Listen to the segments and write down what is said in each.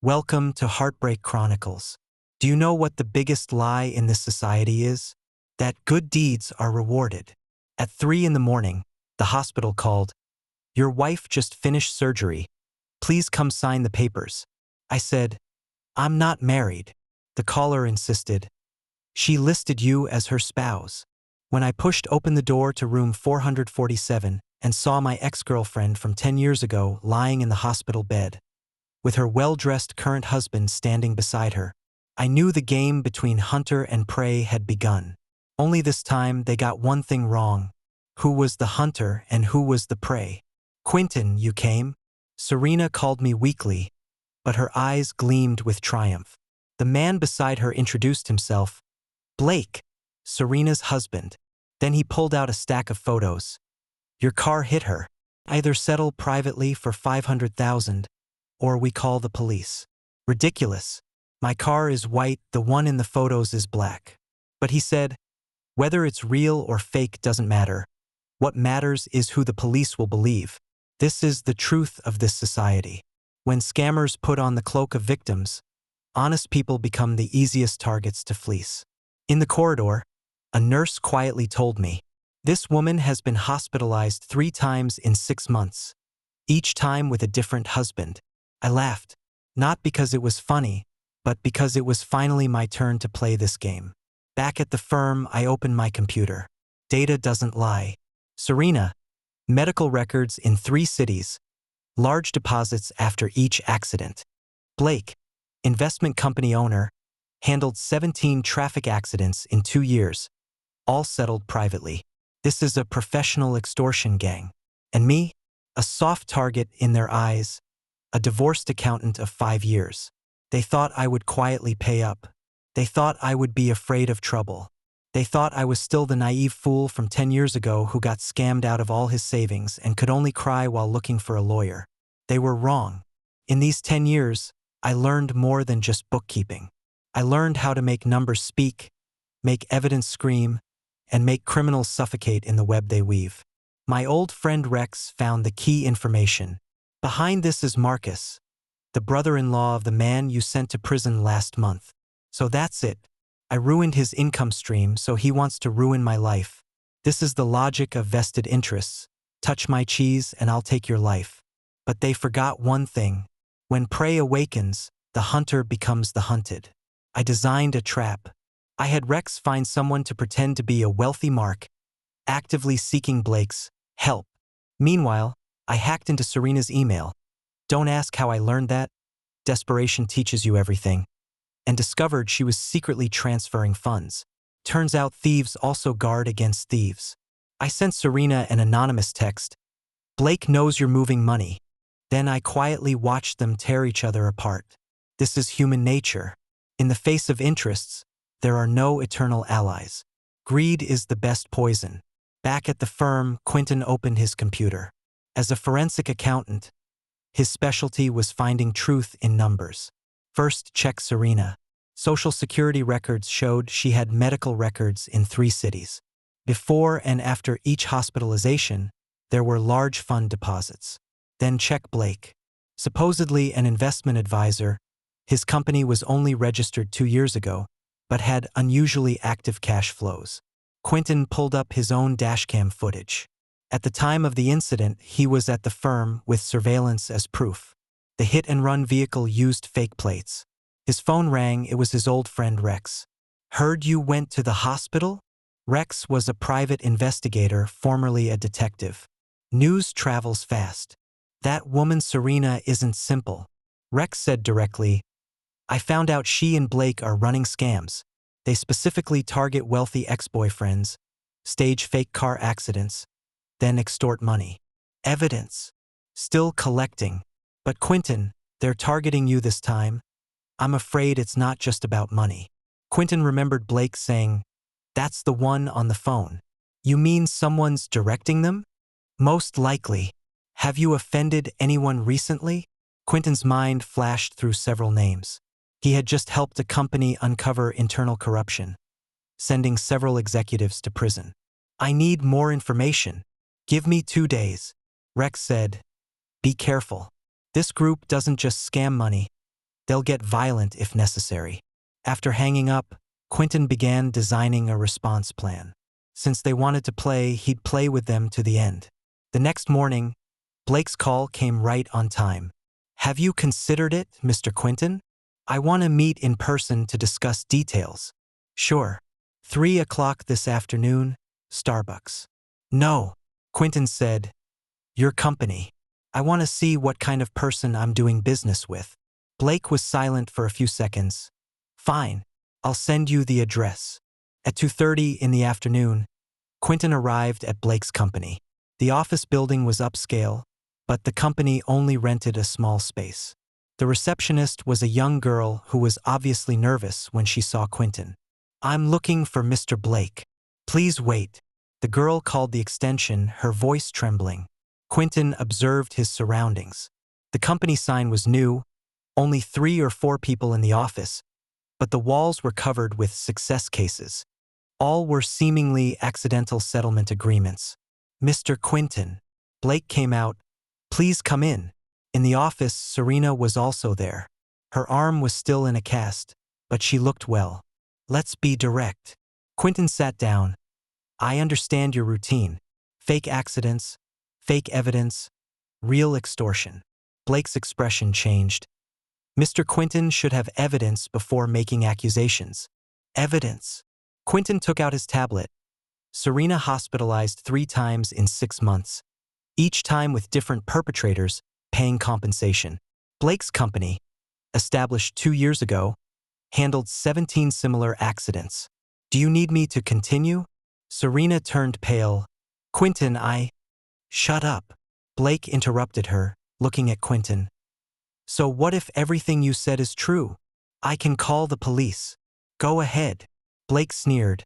Welcome to Heartbreak Chronicles. Do you know what the biggest lie in this society is? That good deeds are rewarded. At 3 in the morning, the hospital called. Your wife just finished surgery. Please come sign the papers. I said, I'm not married. The caller insisted. She listed you as her spouse. When I pushed open the door to room 447 and saw my ex-girlfriend from 10 years ago lying in the hospital bed, with her well-dressed current husband standing beside her, I knew the game between hunter and prey had begun. Only this time they got one thing wrong. Who was the hunter and who was the prey? Quentin, you came? Serena called me weakly, but her eyes gleamed with triumph. The man beside her introduced himself. Blake, Serena's husband. Then he pulled out a stack of photos. Your car hit her. Either settle privately for $500,000, or we call the police. Ridiculous. My car is white, the one in the photos is black. But he said, whether it's real or fake doesn't matter. What matters is who the police will believe. This is the truth of this society. When scammers put on the cloak of victims, honest people become the easiest targets to fleece. In the corridor, a nurse quietly told me, this woman has been hospitalized 3 times in 6 months, each time with a different husband. I laughed, not because it was funny, but because it was finally my turn to play this game. Back at the firm, I opened my computer. Data doesn't lie. Serena, medical records in 3 cities, large deposits after each accident. Blake, investment company owner, handled 17 traffic accidents in 2 years, all settled privately. This is a professional extortion gang. And me, a soft target in their eyes, a divorced accountant of 5 years. They thought I would quietly pay up. They thought I would be afraid of trouble. They thought I was still the naive fool from 10 years ago who got scammed out of all his savings and could only cry while looking for a lawyer. They were wrong. In these 10 years, I learned more than just bookkeeping. I learned how to make numbers speak, make evidence scream, and make criminals suffocate in the web they weave. My old friend Rex found the key information. Behind this is Marcus, the brother-in-law of the man you sent to prison last month. So that's it. I ruined his income stream, so he wants to ruin my life. This is the logic of vested interests. Touch my cheese and I'll take your life. But they forgot one thing. When prey awakens, the hunter becomes the hunted. I designed a trap. I had Rex find someone to pretend to be a wealthy Mark, actively seeking Blake's help. Meanwhile, I hacked into Serena's email. Don't ask how I learned that. Desperation teaches you everything. And discovered she was secretly transferring funds. Turns out thieves also guard against thieves. I sent Serena an anonymous text. Blake knows you're moving money. Then I quietly watched them tear each other apart. This is human nature. In the face of interests, there are no eternal allies. Greed is the best poison. Back at the firm, Quentin opened his computer. As a forensic accountant, his specialty was finding truth in numbers. First, check Serena. Social Security records showed she had medical records in 3 cities. Before and after each hospitalization, there were large fund deposits. Then check Blake. Supposedly an investment advisor, his company was only registered 2 years ago, but had unusually active cash flows. Quentin pulled up his own dashcam footage. At the time of the incident, he was at the firm with surveillance as proof. The hit-and-run vehicle used fake plates. His phone rang, it was his old friend Rex. Heard you went to the hospital? Rex was a private investigator, formerly a detective. News travels fast. That woman Serena isn't simple. Rex said directly, I found out she and Blake are running scams. They specifically target wealthy ex-boyfriends, stage fake car accidents, then extort money. Evidence. Still collecting. But Quentin, they're targeting you this time. I'm afraid it's not just about money. Quentin remembered Blake saying, that's the one on the phone. You mean someone's directing them? Most likely. Have you offended anyone recently? Quentin's mind flashed through several names. He had just helped a company uncover internal corruption, sending several executives to prison. I need more information. Give me 2 days. Rex said, be careful. This group doesn't just scam money. They'll get violent if necessary. After hanging up, Quentin began designing a response plan. Since they wanted to play, he'd play with them to the end. The next morning, Blake's call came right on time. "Have you considered it, Mr. Quentin? I want to meet in person to discuss details." "Sure. 3 o'clock this afternoon, Starbucks." "No," Quentin said. "Your company. I want to see what kind of person I'm doing business with." Blake was silent for a few seconds. "Fine. I'll send you the address." At 2:30 in the afternoon, Quentin arrived at Blake's company. The office building was upscale, but the company only rented a small space. The receptionist was a young girl who was obviously nervous when she saw Quentin. "I'm looking for Mr. Blake. Please wait." The girl called the extension, her voice trembling. Quentin observed his surroundings. The company sign was new, only 3 or 4 people in the office, but the walls were covered with success cases. All were seemingly accidental settlement agreements. "Mr. Quentin." Blake came out. "Please come in." In the office, Serena was also there. Her arm was still in a cast, but she looked well. "Let's be direct." Quentin sat down. "I understand your routine. Fake accidents, fake evidence, real extortion." Blake's expression changed. "Mr. Quentin should have evidence before making accusations." "Evidence." Quentin took out his tablet. Serena hospitalized 3 times in 6 months, each time with different perpetrators paying compensation. Blake's company, established 2 years ago, handled 17 similar accidents. "Do you need me to continue?" Serena turned pale. "Quentin, Shut up." Blake interrupted her, looking at Quentin. "So what if everything you said is true? I can call the police." "Go ahead." Blake sneered.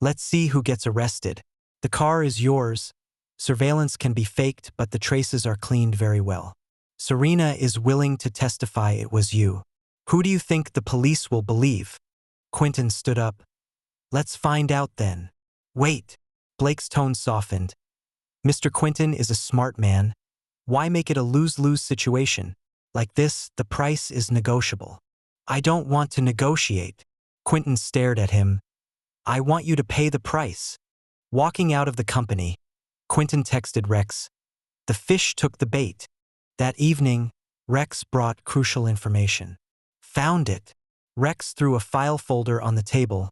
"Let's see who gets arrested. The car is yours. Surveillance can be faked, but the traces are cleaned very well. Serena is willing to testify it was you. Who do you think the police will believe?" Quentin stood up. "Let's find out then." "Wait." Blake's tone softened. "Mr. Quentin is a smart man. Why make it a lose-lose situation? Like this, the price is negotiable." "I don't want to negotiate." Quentin stared at him. "I want you to pay the price." Walking out of the company, Quentin texted Rex. The fish took the bait. That evening, Rex brought crucial information. "Found it." Rex threw a file folder on the table.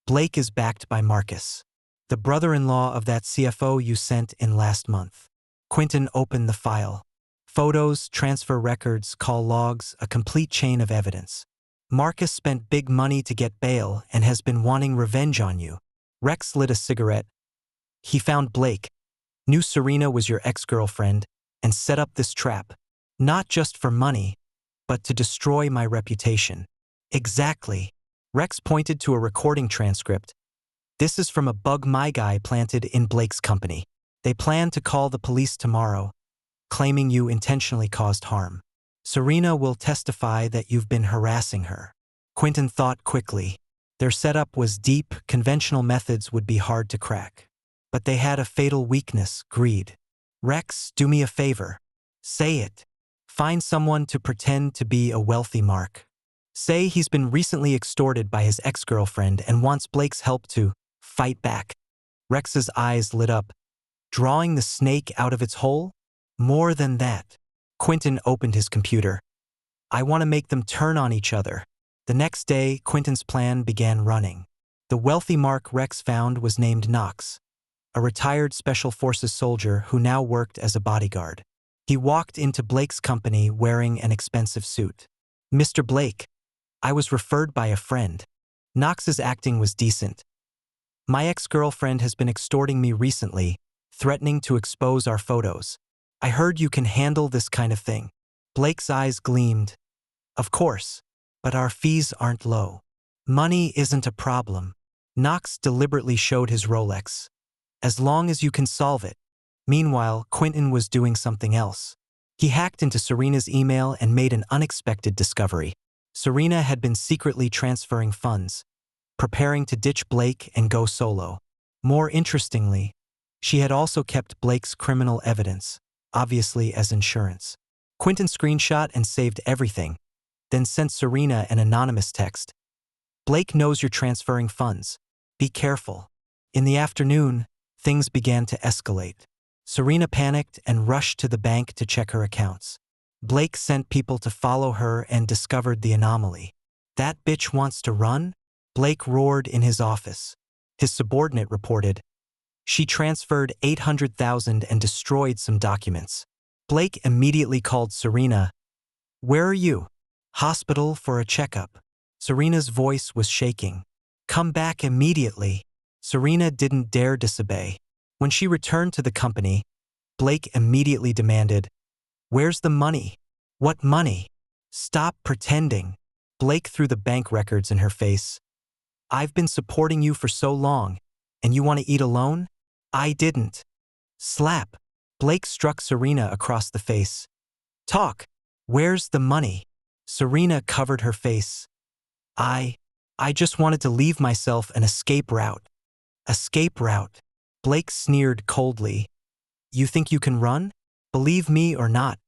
"Blake is backed by Marcus, the brother-in-law of that CFO you sent in last month." Quentin opened the file. Photos, transfer records, call logs, a complete chain of evidence. "Marcus spent big money to get bail and has been wanting revenge on you." Rex lit a cigarette. "He found Blake, knew Serena was your ex-girlfriend, and set up this trap. Not just for money, but to destroy my reputation." "Exactly." Rex pointed to a recording transcript. "This is from a bug my guy planted in Blake's company. They plan to call the police tomorrow, claiming you intentionally caused harm. Serena will testify that you've been harassing her." Quentin thought quickly. Their setup was deep, conventional methods would be hard to crack. But they had a fatal weakness, greed. "Rex, do me a favor. Say it. Find someone to pretend to be a wealthy Mark. Say he's been recently extorted by his ex-girlfriend and wants Blake's help to fight back." Rex's eyes lit up. "Drawing the snake out of its hole?" "More than that." Quentin opened his computer. "I want to make them turn on each other." The next day, Quentin's plan began running. The wealthy Mark Rex found was named Knox, a retired Special Forces soldier who now worked as a bodyguard. He walked into Blake's company wearing an expensive suit. "Mr. Blake, I was referred by a friend." Knox's acting was decent. "My ex-girlfriend has been extorting me recently, threatening to expose our photos. I heard you can handle this kind of thing." Blake's eyes gleamed. "Of course, but our fees aren't low. Money isn't a problem." Knox deliberately showed his Rolex. "As long as you can solve it." Meanwhile, Quentin was doing something else. He hacked into Serena's email and made an unexpected discovery. Serena had been secretly transferring funds, preparing to ditch Blake and go solo. More interestingly, she had also kept Blake's criminal evidence, obviously as insurance. Quentin screenshot and saved everything, then sent Serena an anonymous text. Blake knows you're transferring funds. Be careful. In the afternoon, things began to escalate. Serena panicked and rushed to the bank to check her accounts. Blake sent people to follow her and discovered the anomaly. That bitch wants to run? Blake roared in his office. His subordinate reported, she transferred $800,000 and destroyed some documents. Blake immediately called Serena. Where are you? Hospital for a checkup. Serena's voice was shaking. Come back immediately. Serena didn't dare disobey. When she returned to the company, Blake immediately demanded, where's the money? What money? Stop pretending. Blake threw the bank records in her face. I've been supporting you for so long, and you want to eat alone? I didn't. Slap. Blake struck Serena across the face. Talk. Where's the money? Serena covered her face. I just wanted to leave myself an escape route. Escape route. Blake sneered coldly. You think you can run? Believe me or not,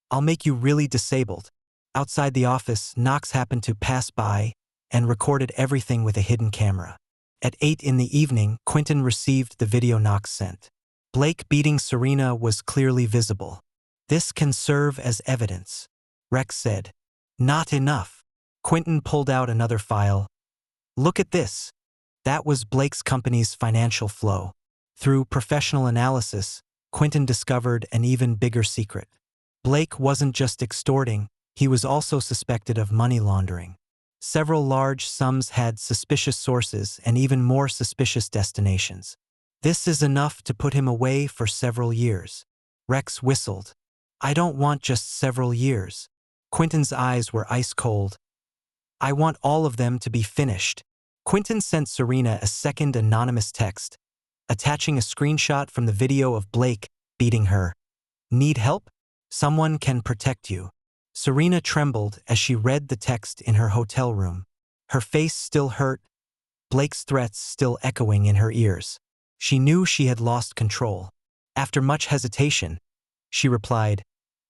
I'll make you really disabled. Outside the office, Knox happened to pass by and recorded everything with a hidden camera. At 8 in the evening, Quentin received the video Knox sent. Blake beating Serena was clearly visible. This can serve as evidence, Rex said. Not enough. Quentin pulled out another file. Look at this. That was Blake's company's financial flow. Through professional analysis, Quentin discovered an even bigger secret. Blake wasn't just extorting, he was also suspected of money laundering. Several large sums had suspicious sources and even more suspicious destinations. This is enough to put him away for several years. Rex whistled. I don't want just several years. Quentin's eyes were ice cold. I want all of them to be finished. Quentin sent Serena a second anonymous text, attaching a screenshot from the video of Blake beating her. Need help? Someone can protect you. Serena trembled as she read the text in her hotel room. Her face still hurt, Blake's threats still echoing in her ears. She knew she had lost control. After much hesitation, she replied,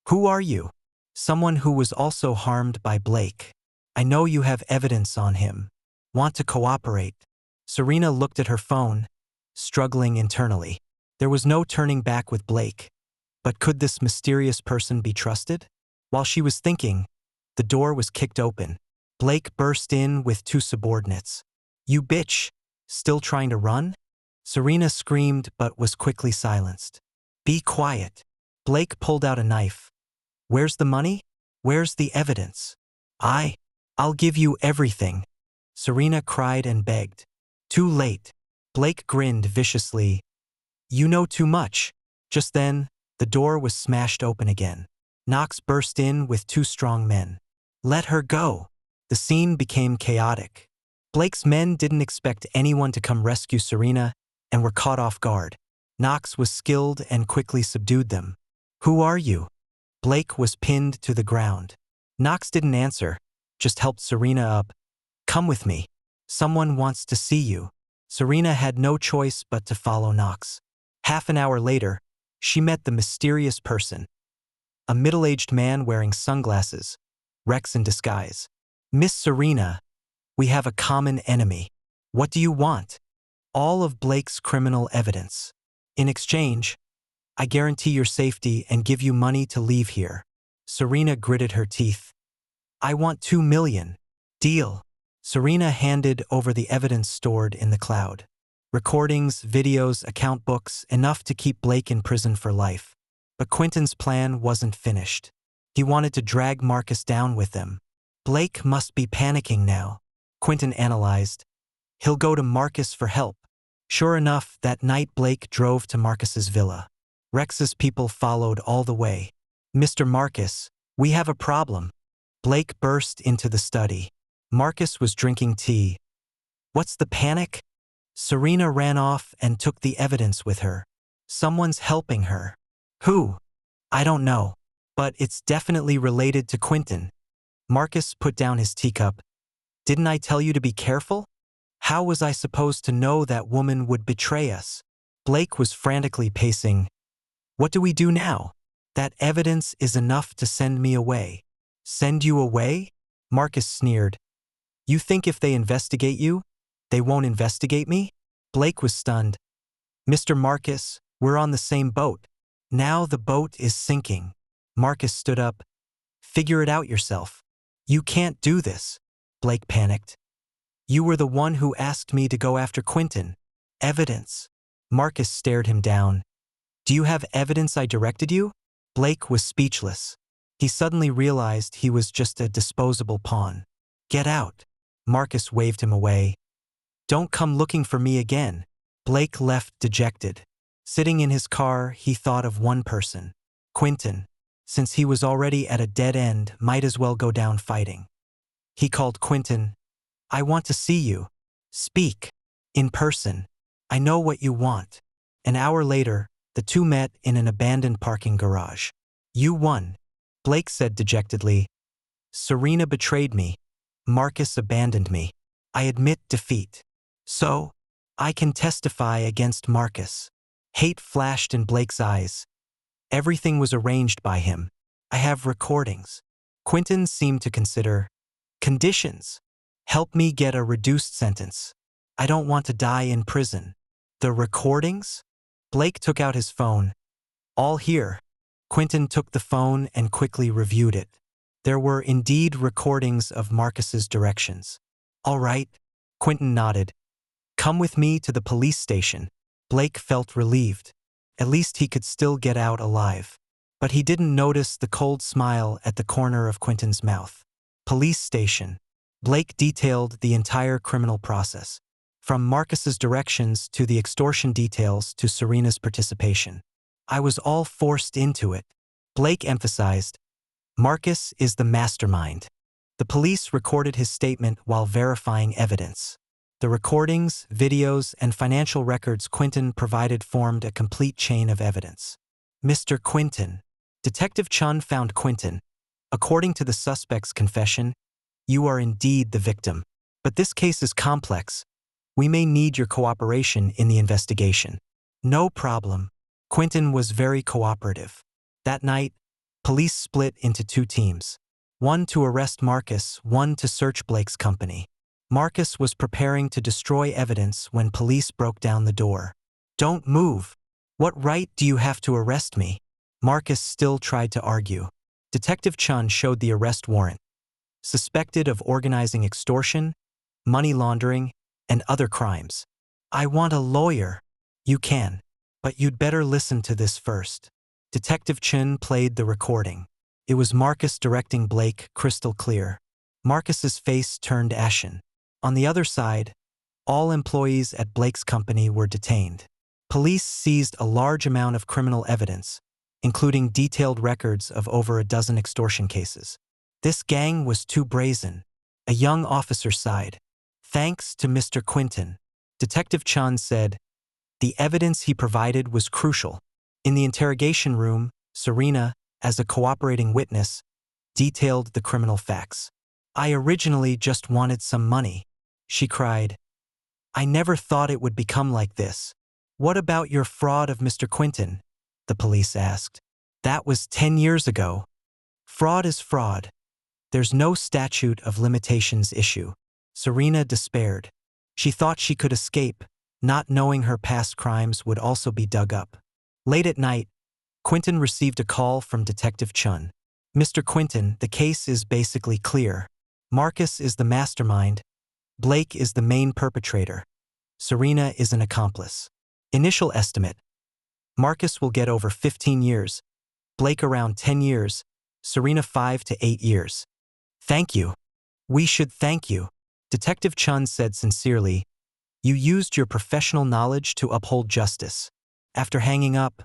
Who are you? Someone who was also harmed by Blake. I know you have evidence on him. Want to cooperate? Serena looked at her phone, struggling internally. There was no turning back with Blake. But could this mysterious person be trusted? While she was thinking, the door was kicked open. Blake burst in with two subordinates. You bitch! Still trying to run? Serena screamed but was quickly silenced. Be quiet. Blake pulled out a knife. Where's the money? Where's the evidence? I'll give you everything. Serena cried and begged. Too late. Blake grinned viciously. You know too much. Just then, the door was smashed open again. Knox burst in with two strong men. Let her go. The scene became chaotic. Blake's men didn't expect anyone to come rescue Serena and were caught off guard. Knox was skilled and quickly subdued them. Who are you? Blake was pinned to the ground. Knox didn't answer, just helped Serena up. Come with me. Someone wants to see you. Serena had no choice but to follow Knox. Half an hour later, she met the mysterious person. A middle-aged man wearing sunglasses, Rex in disguise. Miss Serena, we have a common enemy. What do you want? All of Blake's criminal evidence. In exchange, I guarantee your safety and give you money to leave here. Serena gritted her teeth. I want $2 million. Deal. Serena handed over the evidence stored in the cloud. Recordings, videos, account books, enough to keep Blake in prison for life. But Quentin's plan wasn't finished. He wanted to drag Marcus down with them. Blake must be panicking now. Quentin analyzed. He'll go to Marcus for help. Sure enough, that night Blake drove to Marcus's villa. Rex's people followed all the way. Mr. Marcus, we have a problem. Blake burst into the study. Marcus was drinking tea. What's the panic? Serena ran off and took the evidence with her. Someone's helping her. Who? I don't know. But it's definitely related to Quentin. Marcus put down his teacup. Didn't I tell you to be careful? How was I supposed to know that woman would betray us? Blake was frantically pacing. What do we do now? That evidence is enough to send me away. Send you away? Marcus sneered. You think if they investigate you, they won't investigate me? Blake was stunned. Mr. Marcus, we're on the same boat. Now the boat is sinking. Marcus stood up. Figure it out yourself. You can't do this. Blake panicked. You were the one who asked me to go after Quentin. Evidence. Marcus stared him down. Do you have evidence I directed you? Blake was speechless. He suddenly realized he was just a disposable pawn. Get out. Marcus waved him away. Don't come looking for me again. Blake left dejected. Sitting in his car, he thought of one person. Quentin. Since he was already at a dead end, might as well go down fighting. He called Quentin. I want to see you. Speak. In person. I know what you want. An hour later, the two met in an abandoned parking garage. You won. Blake said dejectedly. Serena betrayed me. Marcus abandoned me. I admit defeat. So, I can testify against Marcus. Hate flashed in Blake's eyes. Everything was arranged by him. I have recordings. Quentin seemed to consider. Conditions. Help me get a reduced sentence. I don't want to die in prison. The recordings? Blake took out his phone. All here. Quentin took the phone and quickly reviewed it. There were indeed recordings of Marcus's directions. All right. Quentin nodded. Come with me to the police station. Blake felt relieved. At least he could still get out alive. But he didn't notice the cold smile at the corner of Quentin's mouth. Police station. Blake detailed the entire criminal process, from Marcus's directions to the extortion details to Serena's participation. I was all forced into it. Blake emphasized. Marcus is the mastermind. The police recorded his statement while verifying evidence. The recordings, videos, and financial records Quentin provided formed a complete chain of evidence. Mr. Quentin. Detective Chun found Quentin. According to the suspect's confession, you are indeed the victim. But this case is complex. We may need your cooperation in the investigation. No problem. Quentin was very cooperative. That night, police split into two teams. One to arrest Marcus, one to search Blake's company. Marcus was preparing to destroy evidence when police broke down the door. Don't move. What right do you have to arrest me? Marcus still tried to argue. Detective Chun showed the arrest warrant. Suspected of organizing extortion, money laundering, and other crimes. I want a lawyer. You can. But you'd better listen to this first. Detective Chin played the recording. It was Marcus directing Blake, crystal clear. Marcus's face turned ashen. On the other side, all employees at Blake's company were detained. Police seized a large amount of criminal evidence, including detailed records of over a dozen extortion cases. This gang was too brazen. A young officer sighed. Thanks to Mr. Quentin. Detective Chan said, the evidence he provided was crucial. In the interrogation room, Serena, as a cooperating witness, detailed the criminal facts. I originally just wanted some money. She cried. I never thought it would become like this. What about your fraud of Mr. Quentin? The police asked. That was 10 years ago. Fraud is fraud. There's no statute of limitations issue. Serena despaired. She thought she could escape, not knowing her past crimes would also be dug up. Late at night, Quentin received a call from Detective Chun. Mr. Quentin, the case is basically clear. Marcus is the mastermind. Blake is the main perpetrator. Serena is an accomplice. Initial estimate. Marcus will get over 15 years. Blake around 10 years. Serena 5 to 8 years. Thank you. We should thank you. Detective Chun said sincerely, you used your professional knowledge to uphold justice. After hanging up,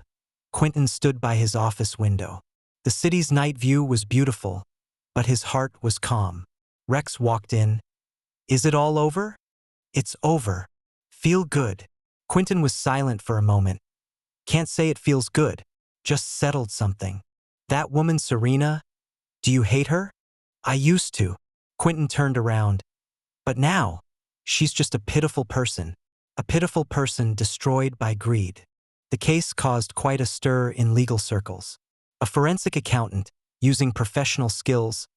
Quentin stood by his office window. The city's night view was beautiful, but his heart was calm. Rex walked in. Is it all over? It's over. Feel good. Quentin was silent for a moment. Can't say it feels good. Just settled something. That woman Serena, do you hate her? I used to. Quentin turned around. But now, she's just a pitiful person. A pitiful person destroyed by greed. The case caused quite a stir in legal circles. A forensic accountant, using professional skills,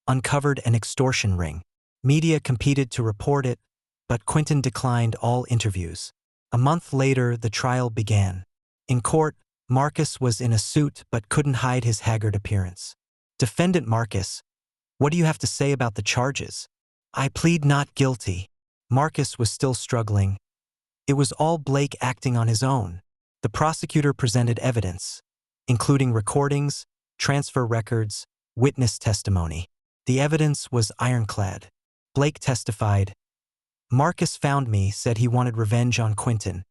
uncovered an extortion ring. Media competed to report it, but Quinton declined all interviews. A month later, the trial began. In court, Marcus was in a suit but couldn't hide his haggard appearance. Defendant Marcus, what do you have to say about the charges? I plead not guilty. Marcus was still struggling. It was all Blake acting on his own. The prosecutor presented evidence, including recordings, transfer records, witness testimony. The evidence was ironclad. Blake testified, Marcus found me, said he wanted revenge on Quinton.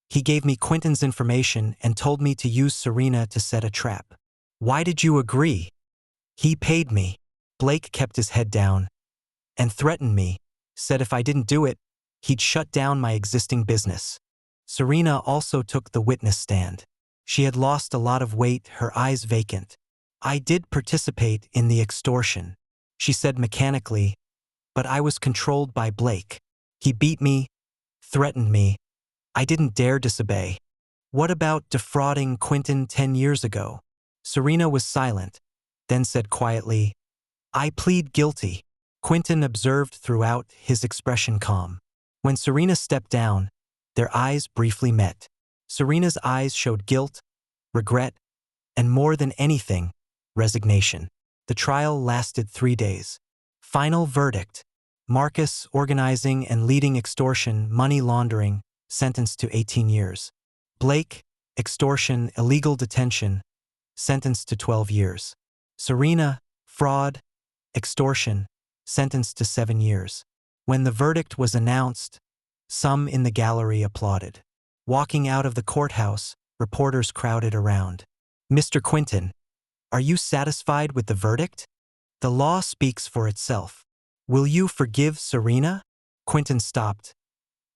He gave me Quinton's information and told me to use Serena to set a trap. Why did you agree? He paid me. Blake kept his head down and threatened me, said if I didn't do it, he'd shut down my existing business. Serena also took the witness stand. She had lost a lot of weight, her eyes vacant. I did participate in the extortion, she said mechanically, but I was controlled by Blake. He beat me, threatened me. I didn't dare disobey. What about defrauding Quinton 10 years ago? Serena was silent, then said quietly, I plead guilty. Quinton observed throughout, his expression calm. When Serena stepped down, their eyes briefly met. Serena's eyes showed guilt, regret, and more than anything, resignation. The trial lasted 3 days. Final verdict. Marcus, organizing and leading extortion, money laundering, sentenced to 18 years. Blake, extortion, illegal detention, sentenced to 12 years. Serena, fraud, extortion, sentenced to 7 years. When the verdict was announced, some in the gallery applauded. Walking out of the courthouse, reporters crowded around. Mr. Quinton, are you satisfied with the verdict? The law speaks for itself. Will you forgive Serena? Quinton stopped.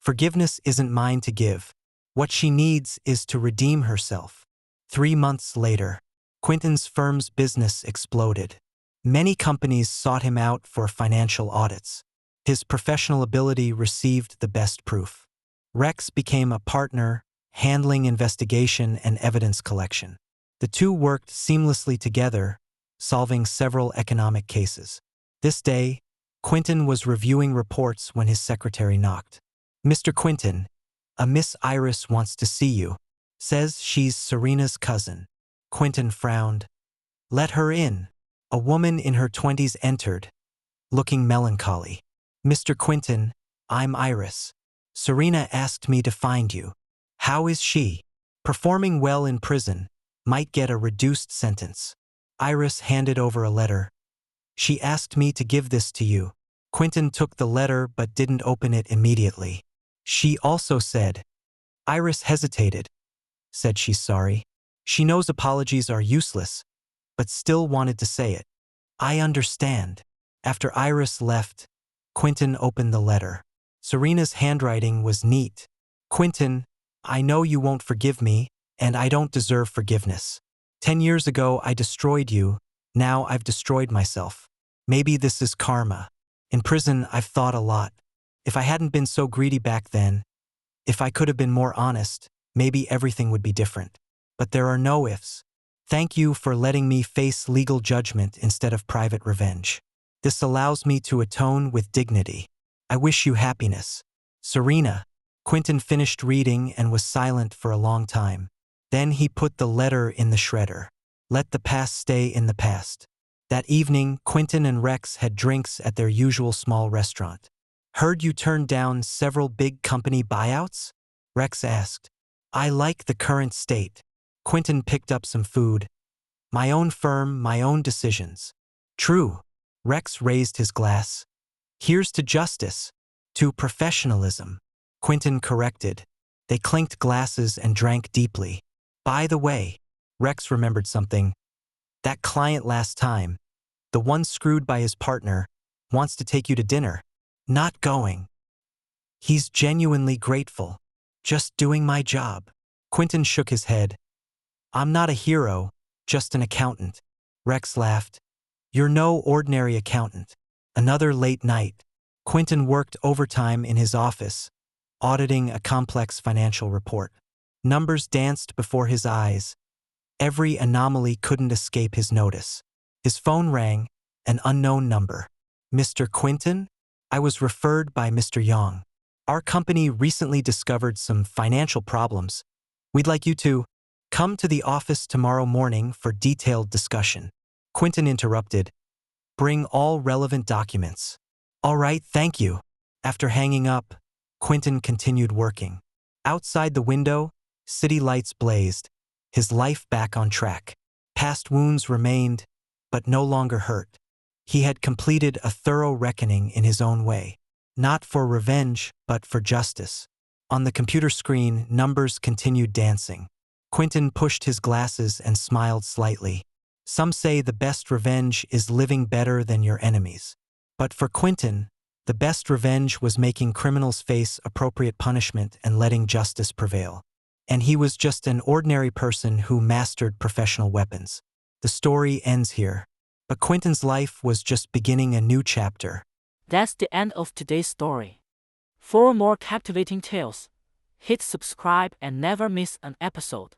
Forgiveness isn't mine to give. What she needs is to redeem herself. 3 months later, Quinton's firm's business exploded. Many companies sought him out for financial audits. His professional ability received the best proof. Rex became a partner, handling investigation and evidence collection. The two worked seamlessly together, solving several economic cases. This day, Quinton was reviewing reports when his secretary knocked. Mr. Quinton, a Miss Iris wants to see you. Says she's Serena's cousin. Quinton frowned. Let her in. A woman in her 20s entered, looking melancholy. Mr. Quinton, I'm Iris. Serena asked me to find you. How is she? Performing well in prison. Might get a reduced sentence. Iris handed over a letter. She asked me to give this to you. Quinton took the letter but didn't open it immediately. She also said. Iris hesitated. Said she's sorry. She knows apologies are useless, but still wanted to say it. I understand. After Iris left, Quinton opened the letter. Serena's handwriting was neat. Quinton, I know you won't forgive me, and I don't deserve forgiveness. 10 years ago I destroyed you, now I've destroyed myself. Maybe this is karma. In prison I've thought a lot. If I hadn't been so greedy back then, if I could have been more honest, maybe everything would be different. But there are no ifs. Thank you for letting me face legal judgment instead of private revenge. This allows me to atone with dignity. I wish you happiness. Serena. Quinton finished reading and was silent for a long time. Then he put the letter in the shredder. Let the past stay in the past. That evening, Quinton and Rex had drinks at their usual small restaurant. Heard you turned down several big company buyouts? Rex asked. I like the current state. Quinton picked up some food. My own firm, my own decisions. True. Rex raised his glass. Here's to justice. To professionalism. Quinton corrected. They clinked glasses and drank deeply. By the way, Rex remembered something. That client last time, the one screwed by his partner, wants to take you to dinner. Not going. He's genuinely grateful. Just doing my job. Quinton shook his head. I'm not a hero, just an accountant. Rex laughed. You're no ordinary accountant. Another late night. Quinton worked overtime in his office, auditing a complex financial report. Numbers danced before his eyes. Every anomaly couldn't escape his notice. His phone rang, an unknown number. Mr. Quinton? I was referred by Mr. Yang. Our company recently discovered some financial problems. We'd like you to come to the office tomorrow morning for detailed discussion. Quinton interrupted. Bring all relevant documents. All right, thank you. After hanging up, Quinton continued working. Outside the window, city lights blazed, his life back on track. Past wounds remained, but no longer hurt. He had completed a thorough reckoning in his own way. Not for revenge, but for justice. On the computer screen, numbers continued dancing. Quinton pushed his glasses and smiled slightly. Some say the best revenge is living better than your enemies. But for Quinton, the best revenge was making criminals face appropriate punishment and letting justice prevail. And he was just an ordinary person who mastered professional weapons. The story ends here. But Quinton's life was just beginning a new chapter. That's the end of today's story. For more captivating tales, hit subscribe and never miss an episode.